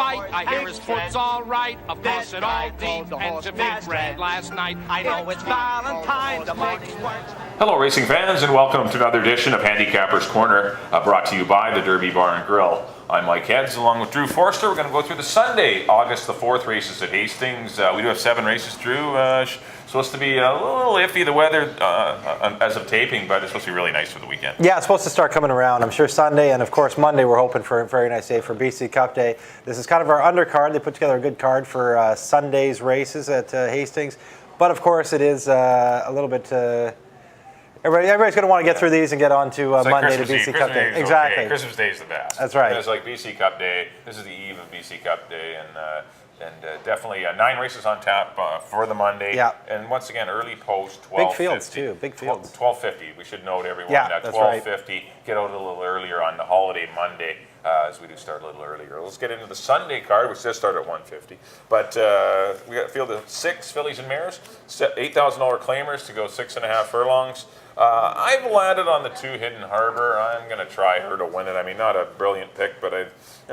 fight. I hear his foot's all right. Of course, it all depends if he ran last night. I know it's Valentine's. The morning's work. Hello racing fans, and welcome to another edition of Handicapper's Corner, brought to you by the Derby Bar and Grill. I'm Mike Heads along with Drew Forster. We're going to go through the Sunday, August the 4th races at Hastings. We do have 7 races, Drew. Supposed to be a little iffy, the weather as of taping, but it's supposed to be really nice for the weekend. Yeah, it's supposed to start coming around. I'm sure Sunday and, of course, Monday we're hoping for a very nice day for BC Cup Day. This is kind of our undercard. They put together a good card for Sunday's races at Hastings. But, of course, it is a little bit... Everybody's going to want to get through these and get on to Monday to BC Cup Day. Exactly. Okay. Christmas Day is the best. That's right. It's like BC Cup Day. This is the eve of BC Cup Day, and definitely 9 races on tap for the Monday. Yeah. And once again, early post 12:50. Big fields too. Big fields. 12:50. We should note everyone that that's 12:50. right. Get out a little earlier on the holiday Monday. As we do start a little earlier. Let's get into the Sunday card, which does start at 1:50. But we got a field of 6 fillies and mares, $8,000 claimers to go 6.5 furlongs. I've landed on the 2 Hidden Harbor. I'm going to try her to win it. I mean, not a brilliant pick, but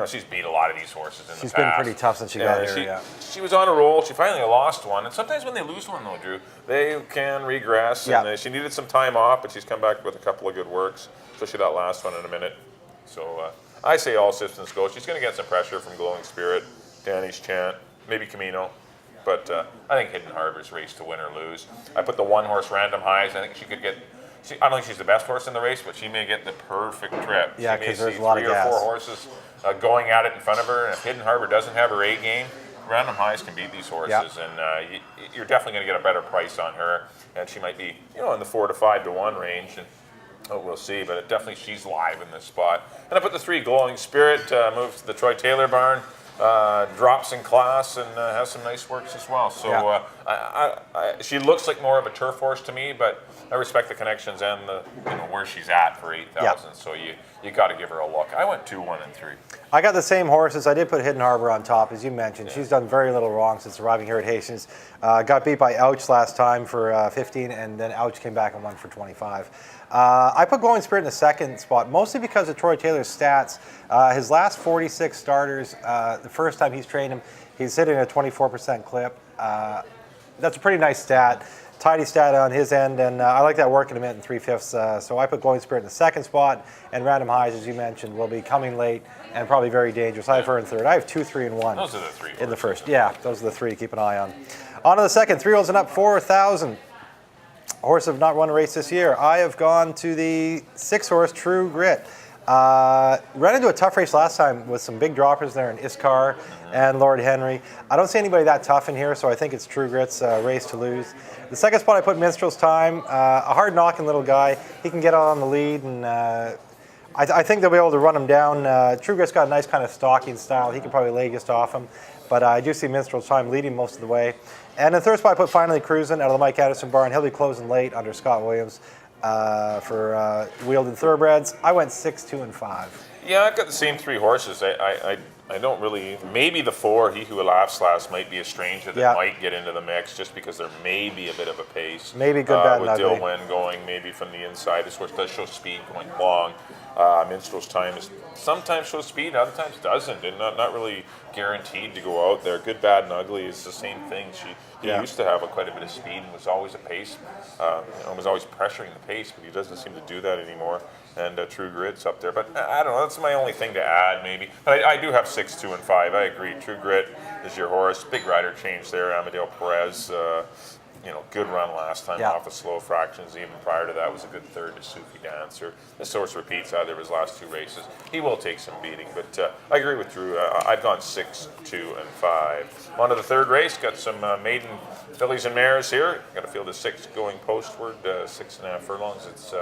she's beat a lot of these horses in the past. She's been pretty tough since she got here. She was on a roll. She finally lost one, and sometimes when they lose one, though, Drew, they can regress. Yeah. And she needed some time off, but she's come back with a couple of good works, especially that last one in a minute. So I say all systems go. She's going to get some pressure from Glowing Spirit, Danny's Chant, maybe Camino. But I think Hidden Harbor's race to win or lose. I put the 1-horse Random Highs. I think she could get... I don't think she's the best horse in the race, but she may get the perfect trip. Yeah, because there's a lot of gas. 3 or 4 horses going at it in front of her. And if Hidden Harbor doesn't have her A game, Random Highs can beat these horses. Yep. And you're definitely going to get a better price on her. And she might be, in the 4 to 5 to 1 range. And we'll see, but definitely she's live in this spot. And I put the 3 Glowing Spirit, moves to the Troy Taylor barn, drops in class, and has some nice works as well. So she looks like more of a turf horse to me, but I respect the connections and the where she's at for 8,000. So you got to give her a look. I went 2, 1, and 3. I got the same horses. I did put Hidden Harbor on top, as you mentioned. She's done very little wrong since arriving here at Hastings. Got beat by Ouch last time for 15, and then Ouch came back and won for 25. I put Glowing Spirit in the second spot, mostly because of Troy Taylor's stats. His last 46 starters, the first time he's trained him, he's hitting a 24% clip. That's a pretty nice stat. Tidy stat on his end, and I like that working him in 3/5. So I put Glowing Spirit in the second spot, and Random Highs, as you mentioned, will be coming late and probably very dangerous. I have her in third. I have 2, 3, and 1. Those are the 3 in the first. Yeah, those are the 3 to keep an eye on. On to the second, 3-year-olds and up, 4,000. Horse have not run a race this year. I have gone to the 6-horse True Grit. Ran into a tough race last time with some big droppers there in Iskar and Lord Henry. I don't see anybody that tough in here, so I think it's True Grit's race to lose. The second spot I put Minstrel's Time. A hard-knocking little guy. He can get out on the lead, and I think they'll be able to run him down. True Grit's got a nice kind of stalking style. He can probably lay just off him. But I do see Minstrel's Time leading most of the way. And the third spot I put Finally Cruising out of the Mike Addison barn. He'll be closing late under Scott Williams for Wheeled and Thoroughbreds. I went 6, 2, and 5. Yeah, I've got the same 3 horses. I don't really... Maybe the 4, He Who Laughs Last, might be a stranger that might get into the mix just because there may be a bit of a pace. Maybe good, bad, and with ugly. Dilwyn going maybe from the inside. This horse does show speed going long. Minstrel's Time is sometimes shows speed, other times doesn't, and not really guaranteed to go out there. Good, Bad, and Ugly is the same thing. He used to have quite a bit of speed and was always a pace, was always pressuring the pace, but he doesn't seem to do that anymore. And True Grit's up there, but I don't know. That's my only thing to add, maybe. But I do have 6, 2, and 5. I agree. True Grit is your horse. Big rider change there. Amadeo Perez. Good run last time off of slow fractions. Even prior to that was a good third to Sufi Dancer. This horse repeats either of his last 2 races. He will take some beating, but I agree with Drew. I've gone 6, 2, and 5. On to the third race. Got some maiden fillies and mares here. Got a field of 6 going postward, 6.5 furlongs. It's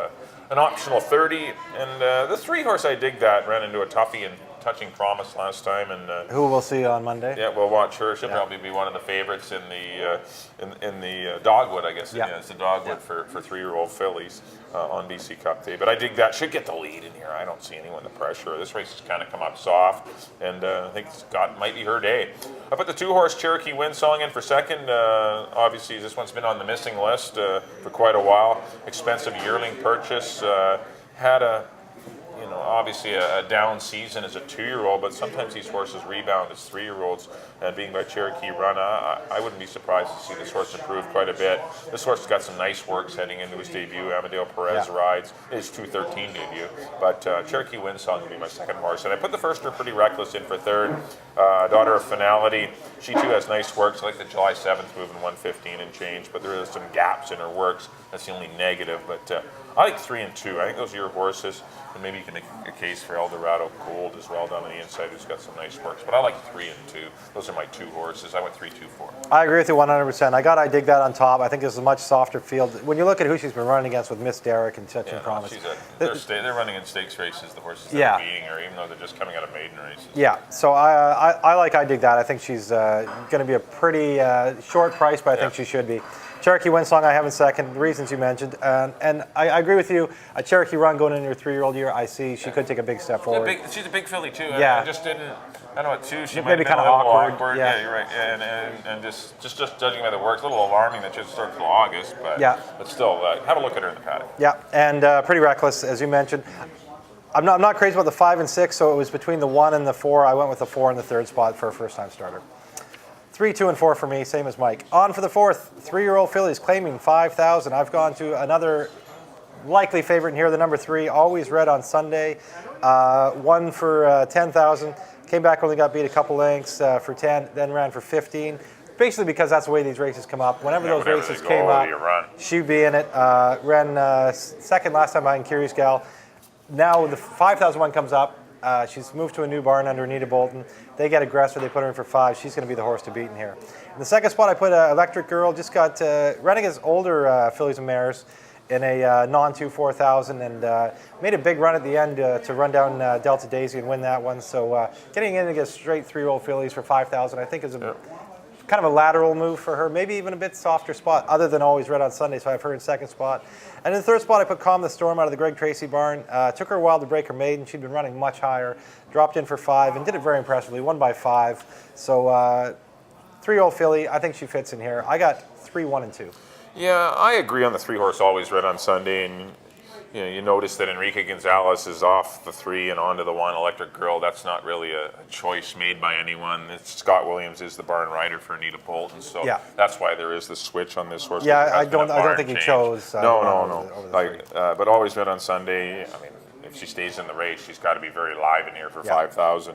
an optional 30, and the 3-horse I dig that ran into a toughie and Touching Promise last time, and who we'll see on Monday. Yeah, we'll watch her. She'll probably be one of the favorites in the Dogwood, I guess. Yeah, it's the Dogwood for 3-year-old fillies on BC Cup Day. But I think that should get the lead in here. I don't see anyone to pressure. This race has kind of come up soft, and I think might be her day. I put the 2-horse Cherokee Windsong in for second. Obviously, this one's been on the missing list for quite a while. Expensive yearling purchase. Had a obviously a down season as a 2-year-old, but sometimes these horses rebound as 3-year-olds. And being by Cherokee Run, I wouldn't be surprised to see this horse improve quite a bit. This horse has got some nice works heading into his debut. Amadeo Perez rides his 213 debut, but Cherokee Windsong will be my second horse. And I put the first, Pretty Reckless, in for third. Daughter of Finality, she too has nice works. I like the July 7th moving 115 and change, but there is some gaps in her works. That's the only negative, but I like 3 and 2. I think those are your horses, and maybe you can make a case for Eldorado Gold as well down on the inside, who's got some nice works. But I like 3 and 2. Those are my 2 horses. I went 3, 2, 4. I agree with you 100%. I dig that on top. I think this is a much softer field. When you look at who she's been running against with Miss Derrick and Touching Promise. They're running in stakes races, the horses that are beating her, even though they're just coming out of maiden races. Yeah, so I dig that. I think she's going to be a pretty short price, but I think she should be. Cherokee Windsong I have in second, the reasons you mentioned. And I agree with you. A Cherokee Run going into her 3-year-old year, I see she could take a big step forward. She's a big filly too. Yeah. I just didn't, I don't know, too. She maybe might kind be of a little awkward. Yeah, you're right. And just judging by the works, a little alarming that she doesn't start until August. But still, have a look at her in the paddock. Yeah, and Pretty Reckless, as you mentioned. I'm not crazy about the 5 and 6, so it was between the 1 and the 4. I went with the 4 in the third spot for a first-time starter. 3, 2, and 4 for me, same as Mike. On for the fourth, 3-year-old fillies claiming 5,000. I've gone to another likely favorite in here, the number 3, always red on Sunday. Won for 10,000. Came back, only got beat a couple lengths for 10, then ran for 15. Basically because that's the way these races come up. Whenever those races came up, she'd be in it. Ran second last time behind Curious Gal. Now the 5,000 one comes up. She's moved to a new barn under Anita Bolton. They get aggressive. They put her in for 5. She's going to be the horse to beat in here. In the second spot, I put Electric Girl. Just got running against older fillies and mares in a non-2 4,000 and made a big run at the end to run down Delta Daisy and win that one. So getting in against straight 3-year-old fillies for 5,000, I think is a kind of a lateral move for her, maybe even a bit softer spot other than always red on Sunday, so I have her in second spot. And in the third spot, I put Calm the Storm out of the Greg Tracy barn. Took her a while to break her maiden. She'd been running much higher, dropped in for 5 and did it very impressively, won by 5. So 3-year-old filly, I think she fits in here. I got 3, 1, and 2. Yeah, I agree on the 3-horse always red on Sunday, and you notice that Enrique Gonzalez is off the 3 and onto the 1, Electric Girl. That's not really a choice made by anyone. Scott Williams is the barn rider for Anita Bolton, so that's why there is the switch on this horse. Yeah, I don't think he chose. No. But always red on Sunday. I mean, if she stays in the race, she's got to be very live in here for 5,000.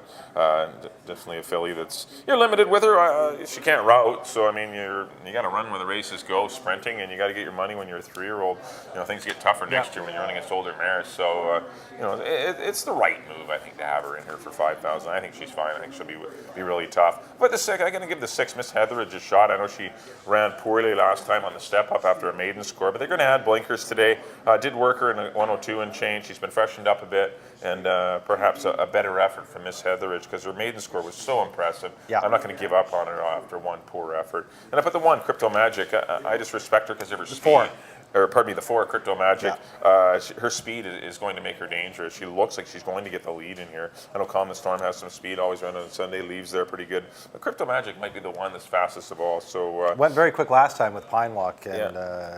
Definitely a filly that's you're limited with her. She can't route, so I mean you got to run where the races go, sprinting, and you got to get your money when you're a 3-year-old. Things get tougher next year when you're running against older mares. So it's the right move, I think, to have her in here for 5,000. I think she's fine. I think she'll be really tough. But the 6, I'm going to give the 6 Miss Heatheridge a shot. I know she ran poorly last time on the step up after a maiden score, but they're going to add blinkers today. Did work her in a 102 and change. She's been freshened up a bit, and perhaps a better effort from Miss Heatheridge because her maiden score was so impressive. I'm not going to give up on her after one poor effort. And I put the 1, Crypto Magic. I just respect her because of her speed. 4. Or pardon me, the 4, Crypto Magic. Her speed is going to make her dangerous. She looks like she's going to get the lead in here. I know Calm the Storm has some speed, always run on Sunday, leaves there pretty good. But Crypto Magic might be the one that's fastest of all. So went very quick last time with Pine Walk. And,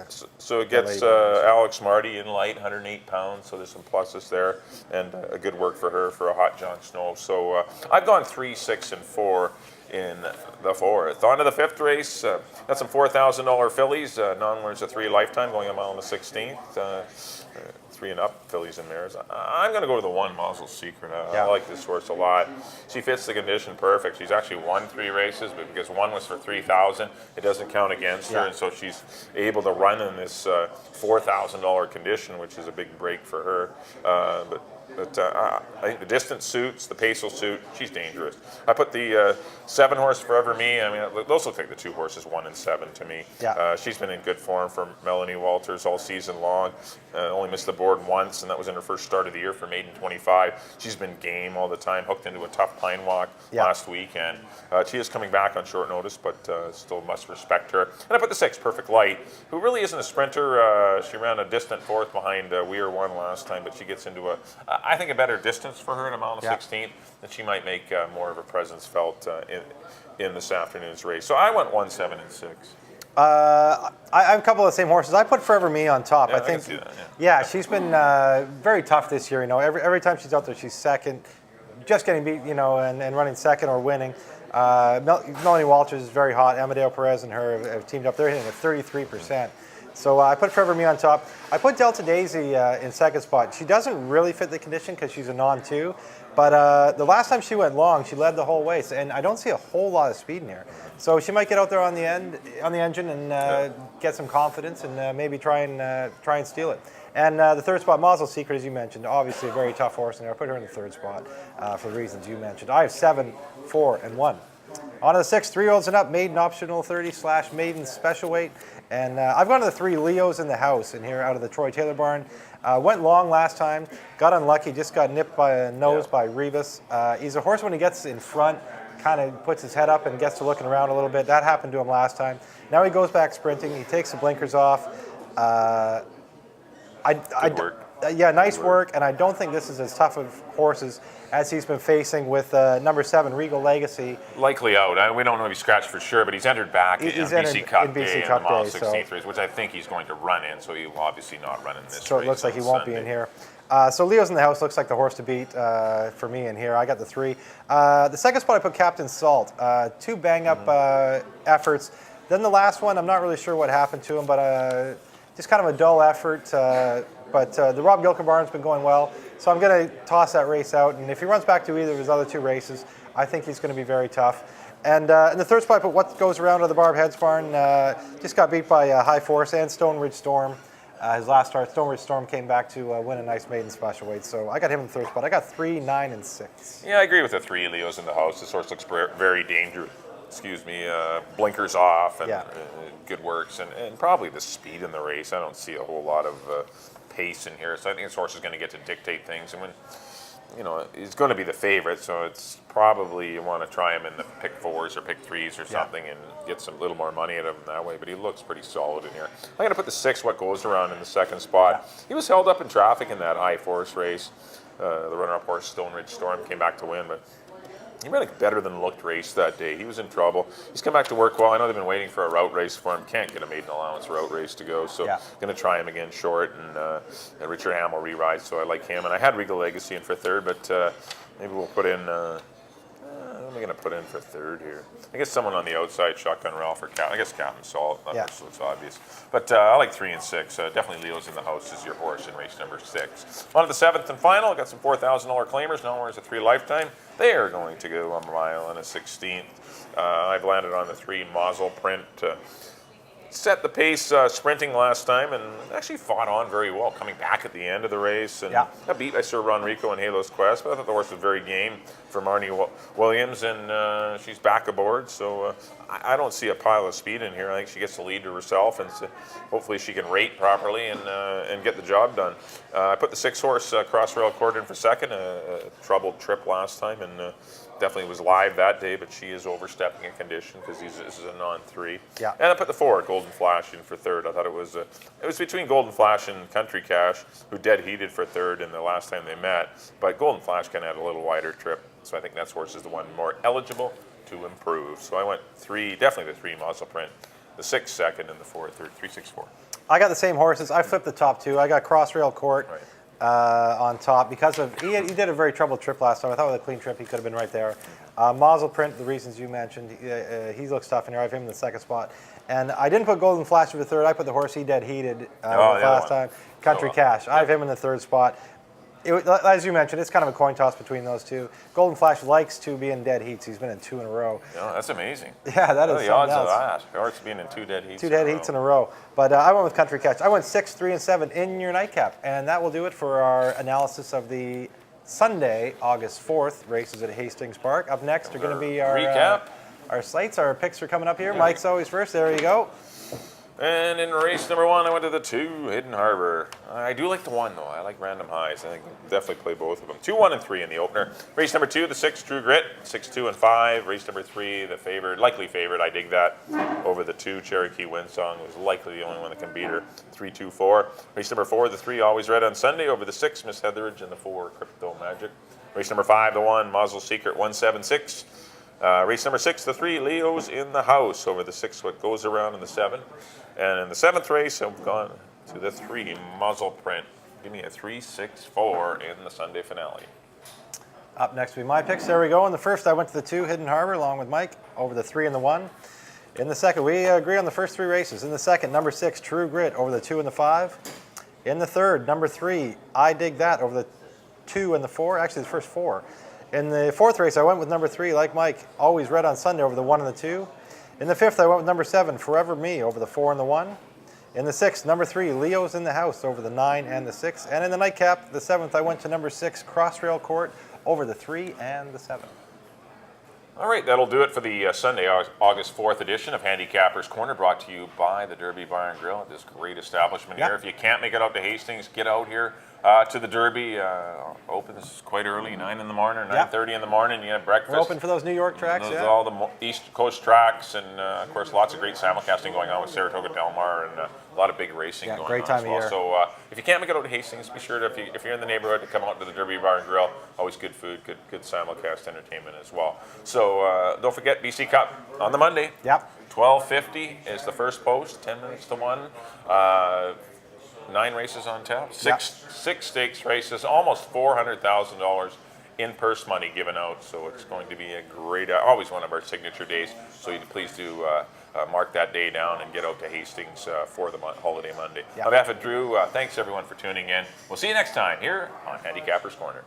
so it gets Alex Marty in light, 108 pounds, so there's some pluses there. And a good work for her for a hot John Snow. So I've gone 3, 6, and 4 in the 4th. On to the 5th race. Got some $4,000 fillies. Non-winners of 3 lifetime going a mile on the 16th. 3 and up fillies and mares. I'm going to go to the 1, Mazel's Secret. I like this horse a lot. She fits the condition perfect. She's actually won 3 races, but because 1 was for 3,000, it doesn't count against her, and so she's able to run in this $4,000 condition, which is a big break for her. But I think the distance suits, the pace will suit. She's dangerous. I put the 7-horse Forever Me. I mean, those look like the 2 horses, 1 and 7 to me. She's been in good form for Melanie Walters all season long. Only missed the board once, and that was in her first start of the year for Maiden 25. She's been game all the time, hooked into a tough Pine Walk last weekend. She is coming back on short notice, but still must respect her. And I put the 6, Perfect Light, who really isn't a sprinter. She ran a distant 4th behind Weir 1 last time, but she gets into I think a better distance for her in a mile and 16th, that she might make more of a presence felt in this afternoon's race. So I went 1, 7, and 6. I have a couple of the same horses. I put Forever Me on top. Yeah, I think. can see that, Yeah, she's been very tough this year. You know, every time she's out there, she's second, just getting beat. You know, and running second or winning. Melanie Walters is very hot. Amadeo Perez and her have teamed up. They're hitting at 33%. So I put Forever Me on top. I put Delta Daisy in second spot. She doesn't really fit the condition because she's a non-2. But the last time she went long, she led the whole way, and I don't see a whole lot of speed in here. So she might get out there on the engine, and get some confidence, and maybe try and steal it. And the third spot, Mazel Secret, as you mentioned, obviously a very tough horse in there. I put her in the third spot for the reasons you mentioned. I have 7, 4, and 1. On to the 6, 3-year-olds and up, maiden optional 30/maiden special weight. And I've gone to the 3 Leos in the house in here out of the Troy Taylor barn. Went long last time, got unlucky, just got nipped by a nose by Rebus. He's a horse when he gets in front, kind of puts his head up and gets to looking around a little bit. That happened to him last time. Now he goes back sprinting, he takes the blinkers off. Good work. Yeah, nice work, and I don't think this is as tough of horses as he's been facing with number 7, Regal Legacy. Likely out. We don't know if he's scratched for sure, but he's entered back in BC Cup Day and the Mile 16th race, which I think he's going to run in, so he will obviously not run in this race. So it looks like he won't be in here. So Leo's in the house, looks like the horse to beat for me in here. I got the 3. The second spot I put Captain Salt. 2 bang-up efforts. Then the last one, I'm not really sure what happened to him, but just kind of a dull effort. But the Rob Gilkin barn's been going well, so I'm going to toss that race out. And if he runs back to either of his other 2 races, I think he's going to be very tough. And in the third spot, I put What Goes Around of the Barb Heads barn. Just got beat by High Force and Stone Ridge Storm. His last start, Stone Ridge Storm came back to win a nice maiden special weight. So I got him in the third spot. I got 3, 9, and 6. Yeah, I agree with the 3 Leos in the house. This horse looks very dangerous. Excuse me, blinkers off and good works, and probably the speed in the race. I don't see a whole lot of pace in here, so I think this horse is going to get to dictate things. And when, you know, he's going to be the favorite, so it's probably you want to try him in the pick 4s or pick 3s or something and get some little more money out of him that way. But he looks pretty solid in here. I'm going to put the 6, What Goes Around, in the second spot. He was held up in traffic in that High Force race. The runner-up horse, Stone Ridge Storm, came back to win, but he ran a better than looked race that day. He was in trouble. He's come back to work well. I know they've been waiting for a route race for him. Can't get a maiden allowance route race to go, so going to try him again short. And Richard Hamill re-rides, so I like him. And I had Regal Legacy in for third, but maybe we'll put in. What am I going to put in for third here? I guess someone on the outside, Shotgun Ralph or I guess Captain Salt. That looks obvious. But I like 3 and 6. Definitely Leo's in the house is your horse in race number 6. On to the 7th and final. Got some $4,000 claimers. No more is a 3 lifetime. They are going to go a mile and a 16th. I've landed on the 3 Mazel Print. Set the pace sprinting last time and actually fought on very well, coming back at the end of the race. And got beat by Sir Ron Rico and Halo's Quest, but I thought the horse was very game for Marnie Williams, and she's back aboard. So I don't see a pile of speed in here. I think she gets the lead to herself, and so hopefully she can rate properly and get the job done. I put the 6 horse Cross Rail Court in for second, a troubled trip last time, and definitely was live that day, but she is overstepping in condition because this is a non-3. Yeah. And I put the 4, Golden Flash, in for third. I thought it was between Golden Flash and Country Cash, who dead heated for third in the last time they met. But Golden Flash kind of had a little wider trip, so I think that horse is the one more eligible to improve. So I went 3, definitely the 3 Muscle Print, the 6 second, and the 4 third, 3, 6, 4. I got the same horses. I flipped the top 2. I got Cross Rail Court. Right. On top because of he did a very troubled trip last time. I thought with a clean trip he could have been right there. Mazel Print, the reasons you mentioned, he looks tough in here. I have him in the second spot, and I didn't put Golden Flash in the third. I put the horse he dead heated last time, Country Cash. I have him in the third spot. As you mentioned, it's kind of a coin toss between those 2. Golden Flash likes to be in dead heats. He's been in 2 in a row. Yeah, that's amazing. Yeah, that is the odds of that. Horse being in 2 dead heats. 2 dead heats in a row. But I went with Country Catch. I went 6, 3, and 7 in your nightcap, and that will do it for our analysis of the Sunday, August 4th races at Hastings Park. Up next are going to be our recap. Our slates. Our picks are coming up here. Mike's always first. There you go. And in race number 1, I went to the 2, Hidden Harbor. I do like the 1, though. I like Random Highs. I think definitely play both of them. 2, 1, and 3 in the opener. Race number 2, the 6, True Grit. 6, 2, and 5. Race number 3, the favorite, likely favorite. I dig that. Over the 2, Cherokee Windsong was likely the only one that can beat her. 3, 2, 4. Race number 4, the 3, Always Red on Sunday. Over the 6, Miss Heatheridge, and the 4, Crypto Magic. Race number 5, the 1, Mazel Secret 176. Race number 6, the 3, Leo's in the house over the 6, what goes around in the 7. And in the 7th race, I've gone to the 3, Muzzle Print. Give me a 3-6-4 in the Sunday finale. Up next will be my picks. There we go. In the first, I went to the 2, Hidden Harbor, along with Mike, over the 3 and the 1. In the second, we agree on the first 3 races. In the second, number 6, True Grit, over the 2 and the 5. In the third, number 3, I Dig That, over the 2 and the 4. Actually, the first 4. In the fourth race, I went with number 3, like Mike, Always Red on Sunday, over the 1 and the 2. In the fifth, I went with number 7, Forever Me, over the 4 and the 1. In the sixth, number 3, Leo's in the House, over the 9 and the 6. And in the nightcap, the 7th, I went to number 6, Crossrail Court, over the 3 and the 7. All right, that'll do it for the Sunday, August 4th edition of Handicapper's Corner, brought to you by the Derby Bar and Grill, this great establishment here. If you can't make it out to Hastings, get out here to the Derby. Opens quite early, 9 in the morning, 9:30 in the morning. You have breakfast. We're open for those New York tracks, All the East Coast tracks, and of course, lots of great simulcasting going on with Saratoga Del Mar, and a lot of big racing going great on time as well. of year. So if you can't make it out to Hastings, be sure to, if you're in the neighborhood, to come out to the Derby Bar and Grill. Always good food, good simulcast entertainment as well. So don't forget BC Cup on the Monday. 12:50 is the first post, 10 minutes to 1. 9 races on tap, six stakes races, almost $400,000 in purse money given out. So it's going to be a great, always one of our signature days. So please do mark that day down and get out to Hastings for the holiday Monday. On behalf of Drew, thanks everyone for tuning in. We'll see you next time here on Handicapper's Corner.